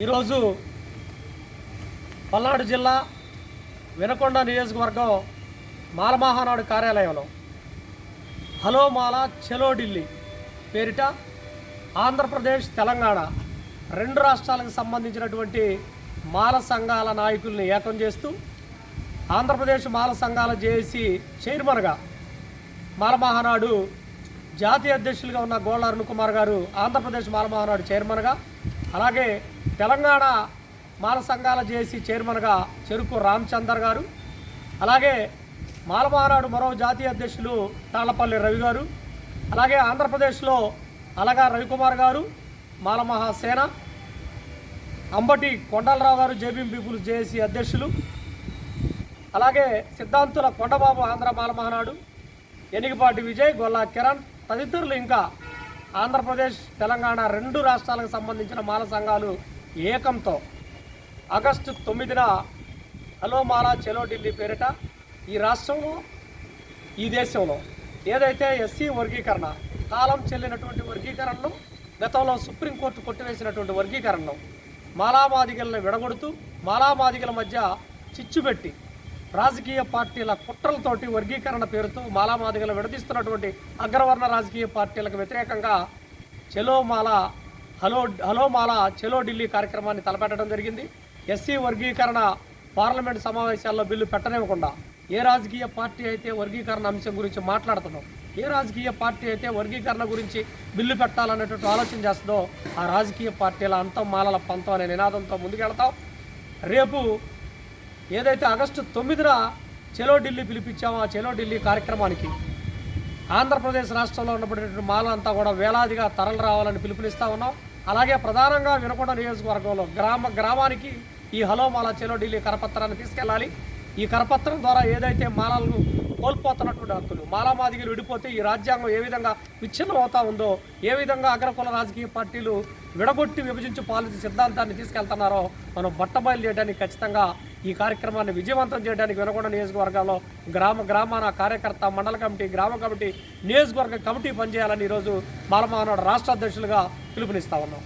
ఈరోజు పల్నాడు జిల్లా వినకొండ నియోజకవర్గం మాలమహానాడు కార్యాలయంలో హలో మాల చలో ఢిల్లీ పేరిట ఆంధ్రప్రదేశ్ తెలంగాణ రెండు రాష్ట్రాలకు సంబంధించినటువంటి మాల సంఘాల నాయకుల్ని ఏకం చేస్తూ ఆంధ్రప్రదేశ్ మాల సంఘాల జేఏసీ చైర్మన్గా మాలమహానాడు జాతీయ అధ్యక్షులుగా ఉన్న గోళ్ళ అరుణ్ కుమార్ గారు ఆంధ్రప్రదేశ్ మాలమహానాడు చైర్మన్గా, అలాగే తెలంగాణ మాల సంఘాల జేఏసీ చైర్మన్గా చెరుకు రామచందర్ గారు, అలాగే మాలమహానాడు మరో జాతీయ అధ్యక్షులు తాళ్లపల్లి రవి గారు, అలాగే ఆంధ్రప్రదేశ్లో అలగా రవికుమార్ గారు మాలమహాసేన, అంబటి కొండలరావు గారు జేబీఎం పీపుల్స్ జేఏసీ అధ్యక్షులు, అలాగే సిద్ధాంతుల కొండబాబు ఆంధ్ర మాలమహానాడు, ఎనిగిపాటి విజయ్, గొల్లా కిరణ్ తదితరులు ఇంకా ఆంధ్రప్రదేశ్ తెలంగాణ రెండు రాష్ట్రాలకు సంబంధించిన మాల సంఘాలు ఏకంతో ఆగస్టు 9న హలో మాల చలో ఢిల్లీ పేరిట ఈ రాష్ట్రంలో ఈ దేశంలో ఏదైతే ఎస్సీ వర్గీకరణ కాలం చెల్లినటువంటి వర్గీకరణను గతంలో సుప్రీంకోర్టు కొట్టివేసినటువంటి వర్గీకరణను మాలామాదిగలను విడగొడుతూ మాలామాదిగల మధ్య చిచ్చుపెట్టి రాజకీయ పార్టీల కుట్రలతోటి వర్గీకరణ పేరుతో మాలామాదిగలు విడదీస్తున్నటువంటి అగ్రవర్ణ రాజకీయ పార్టీలకు వ్యతిరేకంగా హలో మాల చలో ఢిల్లీ కార్యక్రమాన్ని తలపెట్టడం జరిగింది. ఎస్సీ వర్గీకరణ పార్లమెంటు సమావేశాల్లో బిల్లు పెట్టనివ్వకుండా ఏ రాజకీయ పార్టీ అయితే వర్గీకరణ అంశం గురించి మాట్లాడుతుందో, ఏ రాజకీయ పార్టీ అయితే వర్గీకరణ గురించి బిల్లు పెట్టాలనేటువంటి ఆలోచన చేస్తుందో ఆ రాజకీయ పార్టీల అంతం మాలల పంతం అనే నినాదంతో ముందుకెళ్తాం. రేపు ఏదైతే ఆగస్టు 9న చలో ఢిల్లీ పిలిపించామో ఆ చలో ఢిల్లీ కార్యక్రమానికి ఆంధ్రప్రదేశ్ రాష్ట్రంలో ఉన్నటువంటి మాలంతా కూడా వేలాదిగా తరలి రావాలని పిలుపునిస్తూ ఉన్నాం. అలాగే ప్రధానంగా వినకొండ నియోజకవర్గంలో గ్రామానికి ఈ హలో మాల చలో ఢిల్లీ కరపత్రాన్ని తీసుకెళ్ళాలి. ఈ కరపత్రం ద్వారా ఏదైతే మాలలను కోల్పోతున్నటువంటి హక్కులు, మాలామాదిగలు విడిపోతే ఈ రాజ్యాంగం ఏ విధంగా విచ్ఛిన్నం అవుతా ఉందో, ఏ విధంగా అగ్రకుల రాజకీయ పార్టీలు విడగొట్టి విభజించి పాలించే సిద్ధాంతాన్ని తీసుకెళ్తున్నారో మనం బట్టబయలు చేయడానికి ఖచ్చితంగా ఈ కార్యక్రమాన్ని విజయవంతం చేయడానికి వినకొండ నియోజకవర్గాల్లో గ్రామాన కార్యకర్త, మండల కమిటీ, గ్రామ కమిటీ, నియోజకవర్గ కమిటీ పనిచేయాలని ఈరోజు మాలమహానాడు రాష్ట్ర అధ్యక్షులుగా పిలుపునిస్తా ఉన్నాం.